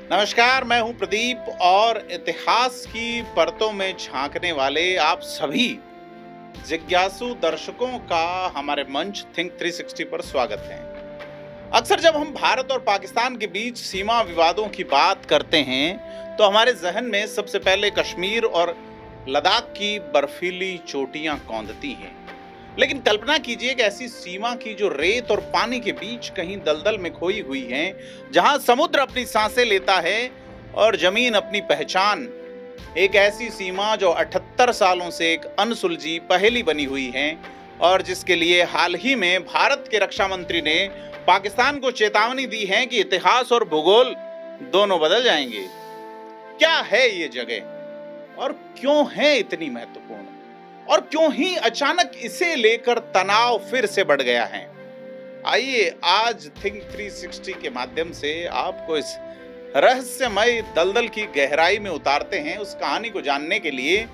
नमस्कार, मैं हूं प्रदीप और इतिहास की परतों में झांकने वाले आप सभी जिज्ञासु दर्शकों का हमारे मंच थिंक 360 पर स्वागत है। अक्सर जब हम भारत और पाकिस्तान के बीच सीमा विवादों की बात करते हैं, तो हमारे जहन में सबसे पहले कश्मीर और लद्दाख की बर्फीली चोटियां कौंधती हैं। लेकिन कल्पना कीजिए कि ऐसी सीमा की जो रेत और पानी के बीच कहीं दलदल में खोई हुई है, जहां समुद्र अपनी सांसें लेता है और जमीन अपनी पहचान। एक ऐसी सीमा जो 78 सालों से एक अनसुलझी पहेली बनी हुई है और जिसके लिए हाल ही में भारत के रक्षा मंत्री ने पाकिस्तान को चेतावनी दी है कि इतिहास और भूगोल दोनों बदल जाएंगे। क्या है ये जगह और क्यों है इतनी महत्वपूर्ण, और क्यों ही अचानक इसे लेकर तनाव फिर से बढ़ गया है? आइए आज थिंक 360 के माध्यम से आपको इस रहस्यमय दलदल की गहराई में उतारते हैं, उस कहानी को जानने के लिए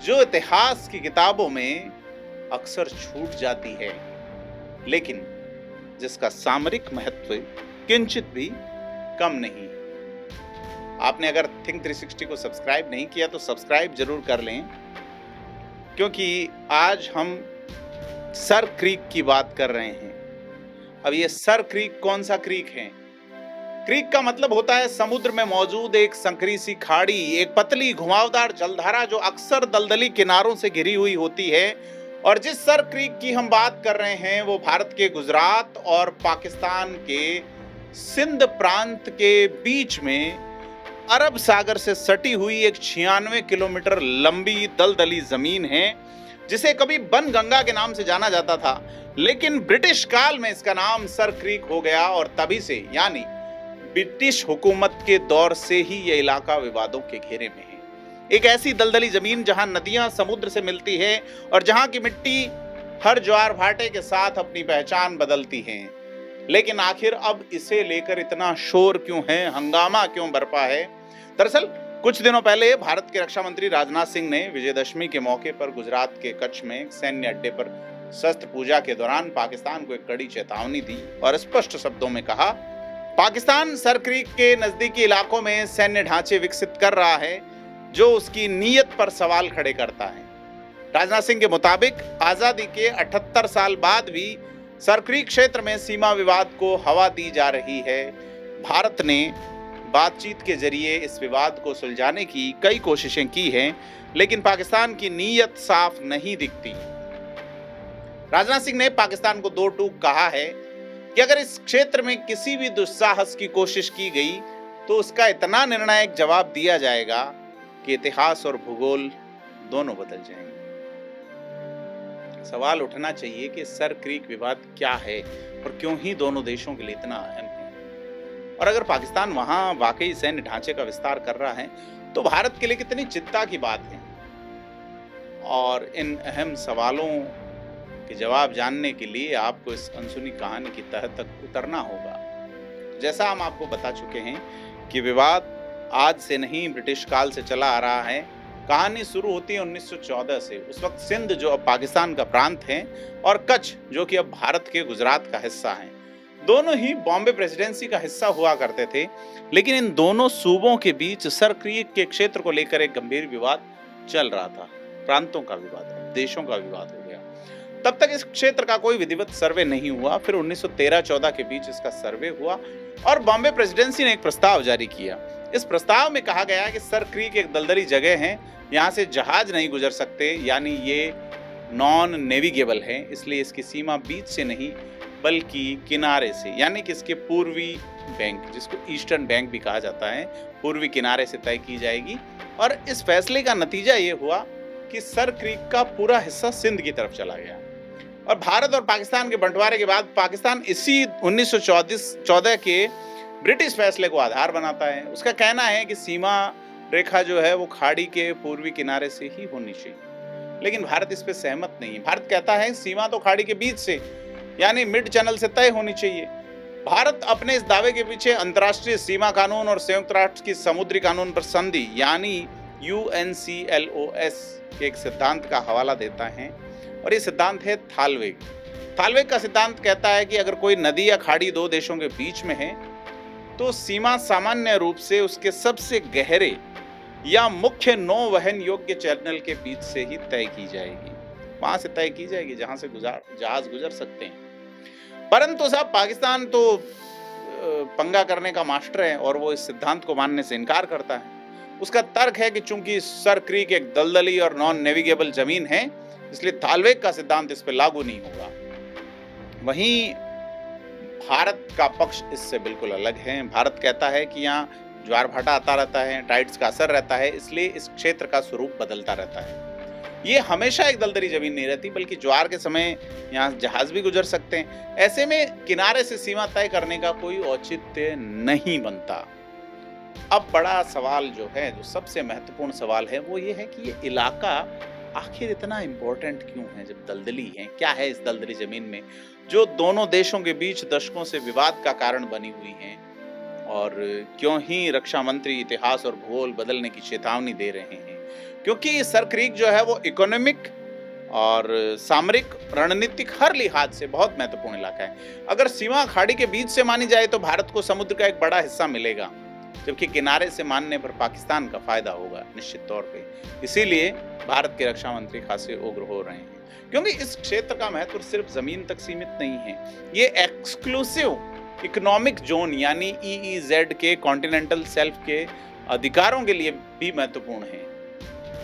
जो इतिहास की किताबों में अक्सर छूट जाती है, लेकिन जिसका सामरिक महत्व किंचित भी कम नहीं। आपने अगर थिंक 360 को सब्सक्राइब नहीं किया तो सब्सक्राइब जरूर कर लें, क्योंकि आज हम सर क्रीक की बात कर रहे हैं। अब ये सर क्रीक कौन सा क्रीक है? क्रीक का मतलब होता है समुद्र में मौजूद एक संकरी सी खाड़ी, एक पतली घुमावदार जलधारा जो अक्सर दलदली किनारों से घिरी हुई होती है। और जिस सर क्रीक की हम बात कर रहे हैं वो भारत के गुजरात और पाकिस्तान के सिंध प्रांत के बीच में अरब सागर से सटी हुई एक 96 किलोमीटर लंबी दलदली जमीन है, जिसे कभी बन गंगा के नाम से जाना जाता था, लेकिन ब्रिटिश काल में इसका नाम सर क्रीक हो गया और तभी से यानी ब्रिटिश हुकूमत के दौर से ही यह इलाका विवादों के घेरे में है। एक ऐसी दलदली जमीन जहां नदियां समुद्र से मिलती है और जहां की मिट्टी हर ज्वार भाटे के साथ अपनी पहचान बदलती है। लेकिन आखिर अब इसे लेकर इतना शोर क्यों है, हंगामा क्यों बरपा है? दरअसल कुछ दिनों पहले भारत के रक्षा मंत्री राजनाथ सिंह ने विजयदशमी के मौके पर गुजरात के कच्छ में एक सैन्य अड्डे पर शस्त्र पूजा के दौरान पाकिस्तान को एक कड़ी चेतावनी दी और स्पष्ट शब्दों में कहा, पाकिस्तान सर क्रीक के नजदीकी इलाकों में सैन्य ढांचे विकसित कर रहा है जो उसकी नीयत पर सवाल खड़े करता है। राजनाथ सिंह के मुताबिक आजादी के 78 साल बाद भी सर क्रीक क्षेत्र में सीमा विवाद को हवा दी जा रही है। भारत ने बातचीत के जरिए इस विवाद को सुलझाने की कई कोशिशें की हैं, लेकिन पाकिस्तान की नीयत साफ नहीं दिखती। राजनाथ सिंह ने पाकिस्तान को दो टूक कहा है कि अगर इस क्षेत्र में किसी भी दुस्साहस की कोशिश की गई तो उसका इतना निर्णायक जवाब दिया जाएगा कि इतिहास और भूगोल दोनों बदल जाएंगे। सवाल उठना चाहिए कि सर क्रीक विवाद क्या है और क्यों ही दोनों देशों के लिए इतना अहम है, और अगर पाकिस्तान वहां वाकई सैन्य ढांचे का विस्तार कर रहा है तो भारत के लिए कितनी चिंता की बात है। और इन अहम सवालों के जवाब जानने के लिए आपको इस अनसुनी कहानी की तह तक उतरना होगा। जैसा हम आपको बता चुके हैं कि विवाद आज से नहीं ब्रिटिश काल से चला आ रहा है। कहानी शुरू होती है 1914 से। उस वक्त सिंध जो अब पाकिस्तान का प्रांत है और कच्छ जो कि अब भारत के गुजरात का हिस्सा है, दोनों ही बॉम्बे प्रेसिडेंसी का हिस्सा हुआ करते थे। लेकिन इन दोनों सूबों के बीच सर क्रीक के क्षेत्र को लेकर एक गंभीर विवाद चल रहा था। प्रांतों का विवाद, देशों का विवाद हो गया। तब तक इस क्षेत्र का कोई विधिवत सर्वे नहीं हुआ। फिर 1913-14 के बीच इसका सर्वे हुआ और बॉम्बे प्रेसिडेंसी ने एक प्रस्ताव जारी किया। इस प्रस्ताव में कहा गया कि सर क्रीक एक दलदली जगह है, यहाँ से जहाज नहीं गुजर सकते, यानी ये नॉन नेविगेबल है, इसलिए इसकी सीमा बीच से नहीं बल्कि किनारे से, यानी कि इसके पूर्वी बैंक, जिसको ईस्टर्न बैंक भी कहा जाता है, पूर्वी किनारे से तय की जाएगी। और इस फैसले का नतीजा ये हुआ कि सर क्रीक का पूरा हिस्सा सिंध की तरफ चला गया। और भारत और पाकिस्तान के बंटवारे के बाद पाकिस्तान इसी 1914 के ब्रिटिश फैसले को आधार बनाता है। उसका कहना है कि सीमा रेखा जो है वो खाड़ी के पूर्वी किनारे से ही होनी चाहिए, लेकिन भारत इस पे सहमत नहीं है। भारत कहता है सीमा तो खाड़ी के बीच से, यानी मिड चैनल से तय होनी चाहिए। भारत अपने इस दावे के पीछे अंतर्राष्ट्रीय सीमा कानून और संयुक्त राष्ट्र की समुद्री कानून पर संधि यानी UNCLOS के एक सिद्धांत का हवाला देता है, और ये सिद्धांत है थालवेग। थालवेग का सिद्धांत कहता है कि अगर कोई नदी या खाड़ी दो देशों के बीच में है तो सीमा सामान्य रूप से उसके सबसे गहरे या मुख्य नौ वहन योग्य चैनल के बीच से ही तय की जाएगी, वहां से तय की जाएगी जहां से जहाज गुजर सकते हैं। परंतु साहब पाकिस्तान तो पंगा करने का मास्टर है और वो इस सिद्धांत को मानने से इनकार करता है। उसका तर्क है कि चूंकि सर क्रीक एक दलदली और नॉन नेविगेबल जमीन है, इसलिए थालवेग का सिद्धांत इस पर लागू नहीं होगा। वहीं भारत का पक्ष इससे बिल्कुल अलग है। भारत कहता है कि यहाँ ज्वार भाटा आता रहता है, टाइड्स का असर रहता है, इसलिए इस क्षेत्र का स्वरूप बदलता रहता है। ये हमेशा एक दलदली जमीन नहीं रहती, बल्कि ज्वार के समय यहाँ जहाज भी गुजर सकते हैं। ऐसे में किनारे से सीमा तय करने का कोई औचित्य नहीं बनता। अब बड़ा सवाल जो है, जो सबसे महत्वपूर्ण सवाल है, वो ये है कि ये इलाका आखिर इतना इम्पोर्टेंट क्यों है जब दलदली है? क्या है इस दलदली जमीन में जो दोनों देशों के बीच दशकों से विवाद का कारण बनी हुई है? और क्यों ही रक्षा मंत्री इतिहास और भूगोल बदलने की चेतावनी दे रहे हैं? क्योंकि सर क्रीक जो है वो इकोनॉमिक और सामरिक रणनीतिक हर लिहाज से बहुत महत्वपूर्ण इलाका है। अगर सीमा खाड़ी के बीच से मानी जाए तो भारत को समुद्र का एक बड़ा हिस्सा मिलेगा, जबकि किनारे से मानने पर पाकिस्तान का फायदा होगा निश्चित तौर पे। इसीलिए भारत के रक्षा मंत्री खासे उग्र हो रहे हैं, क्योंकि इस क्षेत्र का महत्व सिर्फ जमीन तक सीमित नहीं है। ये एक्सक्लूसिव इकोनॉमिक जोन यानी EEZ के कॉन्टिनेंटल शेल्फ के अधिकारों के लिए भी महत्वपूर्ण है।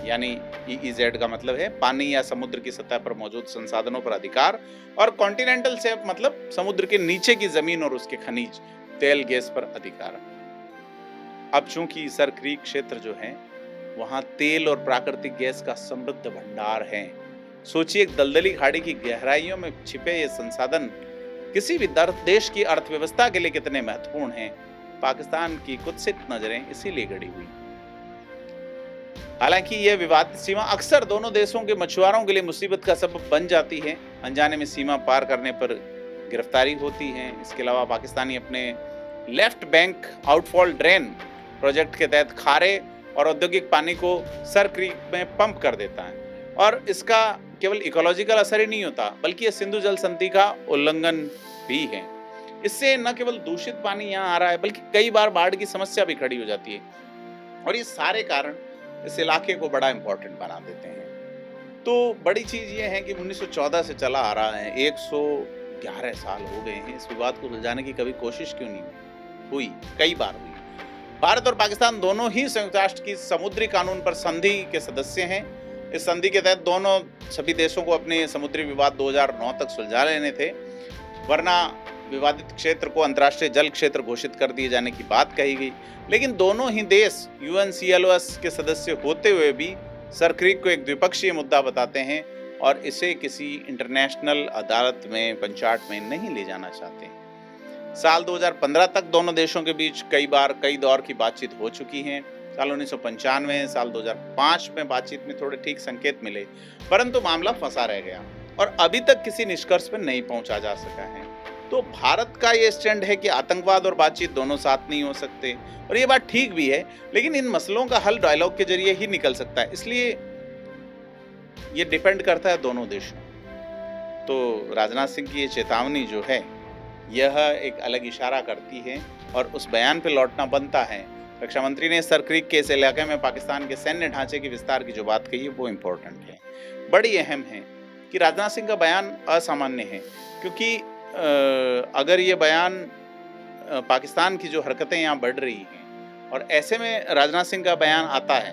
यानी EEZ का मतलब है पानी या समुद्र की सतह पर मौजूद संसाधनों पर अधिकार, और कॉन्टिनेंटल शेल्फ मतलब समुद्र के नीचे की जमीन और उसके खनिज, तेल, गैस पर अधिकार। अब चूंकि सर क्रीक क्षेत्र जो है वहां तेल और प्राकृतिक गैस का समृद्ध भंडार है। सोचिए, एक दलदली खाड़ी की गहराइयों में छिपे ये संसाधन किसी भी देश की अर्थव्यवस्था के लिए कितने महत्वपूर्ण हैं। पाकिस्तान की कुत्सित नजरें इसीलिए गड़ी हुई। हालांकि यह विवादित सीमा अक्सर दोनों देशों के मछुआरों के लिए मुसीबत का सबब बन जाती है। अनजाने में सीमा पार करने पर गिरफ्तारी होती है। इसके अलावा पाकिस्तानी अपने left bank outfall drain project के तहत खारे और औद्योगिक पानी को सर क्रीक में पंप कर देता है, और इसका केवल इकोलॉजिकल असर ही नहीं होता, बल्कि यह सिंधु जल संधि का उल्लंघन भी है। इससे न केवल दूषित पानी यहाँ आ रहा है, बल्कि कई बार बाढ़ की समस्या भी खड़ी हो जाती है, और ये सारे कारण इस इलाके को बड़ा इंपॉर्टेंट बना देते हैं। तो बड़ी चीज ये है कि 1914 से चला आ रहा है, 111 साल हो गए हैं। इस विवाद को सुलझाने की कभी कोशिश क्यों नहीं हुई? कई बार हुई। भारत और पाकिस्तान दोनों ही संयुक्त राष्ट्र की समुद्री कानून पर संधि के सदस्य हैं। इस संधि के तहत दोनों सभी देशों को अपने समुद्री विवाद 2009 तक सुलझा लेने थे, वरना विवादित क्षेत्र को अंतर्राष्ट्रीय जल क्षेत्र घोषित कर दिए जाने की बात कही गई। लेकिन दोनों ही देश UNCLOS के सदस्य होते हुए भी सर क्रीक को एक द्विपक्षीय मुद्दा बताते हैं और इसे किसी इंटरनेशनल अदालत में पंचायत में नहीं ले जाना चाहते। साल 2015 तक दोनों देशों के बीच कई दौर की बातचीत हो चुकी है। साल 1995, साल 2005 में बातचीत में थोड़े ठीक संकेत मिले, परंतु मामला फंसा रह गया और अभी तक किसी निष्कर्ष पर नहीं पहुंचा जा सका है। तो भारत का ये स्टैंड है कि आतंकवाद और बातचीत दोनों साथ नहीं हो सकते, और ये बात ठीक भी है, लेकिन इन मसलों का हल डायलॉग के जरिए ही निकल सकता है। इसलिए ये डिपेंड करता है दोनों देशों। तो राजनाथ सिंह की ये चेतावनी जो है, यह एक अलग इशारा करती है और उस बयान पे लौटना बनता है। रक्षा मंत्री ने सर क्रीक के इस इलाके में पाकिस्तान के सैन्य ढांचे के विस्तार की जो बात कही है वो इम्पोर्टेंट है, बड़ी अहम है कि राजनाथ सिंह का बयान असामान्य है, क्योंकि अगर ये बयान पाकिस्तान की जो हरकतें यहाँ बढ़ रही हैं और ऐसे में राजनाथ सिंह का बयान आता है,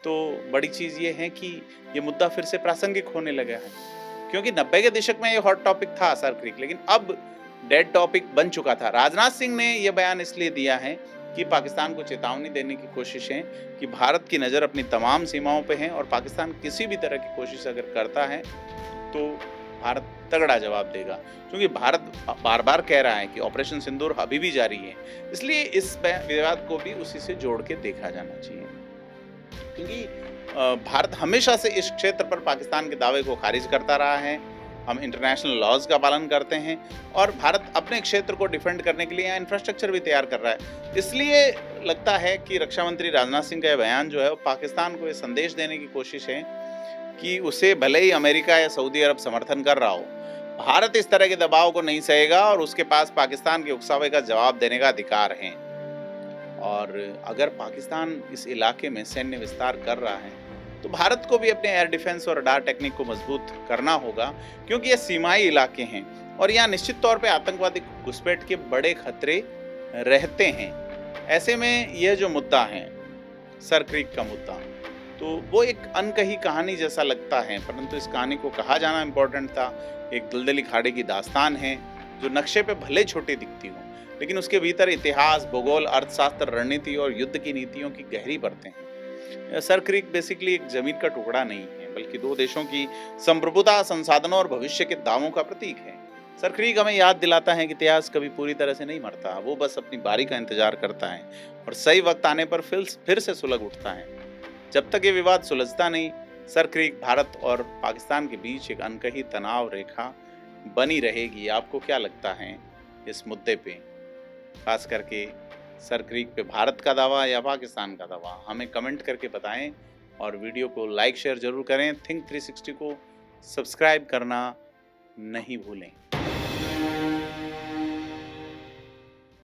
तो बड़ी चीज़ ये है कि ये मुद्दा फिर से प्रासंगिक होने लगा है। क्योंकि 90 के दशक में ये हॉट टॉपिक था सर क्रीक, लेकिन अब डेड टॉपिक बन चुका था। राजनाथ सिंह ने यह बयान इसलिए दिया है कि पाकिस्तान को चेतावनी देने की कोशिश है कि भारत की नज़र अपनी तमाम सीमाओं पे है, और पाकिस्तान किसी भी तरह की कोशिश अगर करता है तो भारत तगड़ा जवाब देगा। क्योंकि भारत बार बार कह रहा है कि ऑपरेशन सिंदूर अभी भी जारी है, इसलिए इस विवाद को भी उसी से जोड़ के देखा जाना चाहिए। क्योंकि भारत हमेशा से इस क्षेत्र पर पाकिस्तान के दावे को खारिज करता रहा है। हम इंटरनेशनल लॉज का पालन करते हैं और भारत अपने क्षेत्र को डिफेंड करने के लिए यहाँ इंफ्रास्ट्रक्चर भी तैयार कर रहा है। इसलिए लगता है कि रक्षा मंत्री राजनाथ सिंह का यह बयान जो है वो पाकिस्तान को ये संदेश देने की कोशिश है कि उसे भले ही अमेरिका या सऊदी अरब समर्थन कर रहा हो, भारत इस तरह के दबाव को नहीं सहेगा और उसके पास पाकिस्तान के उकसावे का जवाब देने का अधिकार है। और अगर पाकिस्तान इस इलाके में सैन्य विस्तार कर रहा है तो भारत को भी अपने एयर डिफेंस और रडार टेक्निक को मजबूत करना होगा, क्योंकि ये सीमाई इलाके हैं और यहाँ निश्चित तौर पे आतंकवादी घुसपैठ के बड़े खतरे रहते हैं। ऐसे में यह जो मुद्दा है सर क्रीक का मुद्दा, तो वो एक अनकही कहानी जैसा लगता है, परंतु इस कहानी को कहा जाना इम्पोर्टेंट था। एक दलदली खाड़ी की दास्तान है जो नक्शे पे भले छोटी दिखती हो, लेकिन उसके भीतर इतिहास, भूगोल, अर्थशास्त्र, रणनीति और युद्ध की नीतियों की गहरी परतें हैं। सर क्रीक बेसिकली एक जमीन का टुकड़ा नहीं है, बल्कि दो देशों की संप्रभुता, संसाधनों और भविष्य के दावों का प्रतीक है। सर क्रीक हमें याद दिलाता है कि इतिहास कभी पूरी तरह से नहीं मरता, वो बस अपनी बारी का इंतजार करता है और सही वक्त आने पर फिर से सुलग उठता है। जब तक ये विवाद सुलझता नहीं, सर क्रीक भारत और पाकिस्तान के बीच एक अनकही तनाव रेखा बनी रहेगी। आपको क्या लगता है इस मुद्दे पे, खास करके सर क्रीक पे भारत का दावा या पाकिस्तान का दावा? हमें कमेंट करके बताएं और वीडियो को लाइक शेयर जरूर करें। थिंक 360 को सब्सक्राइब करना नहीं भूलें।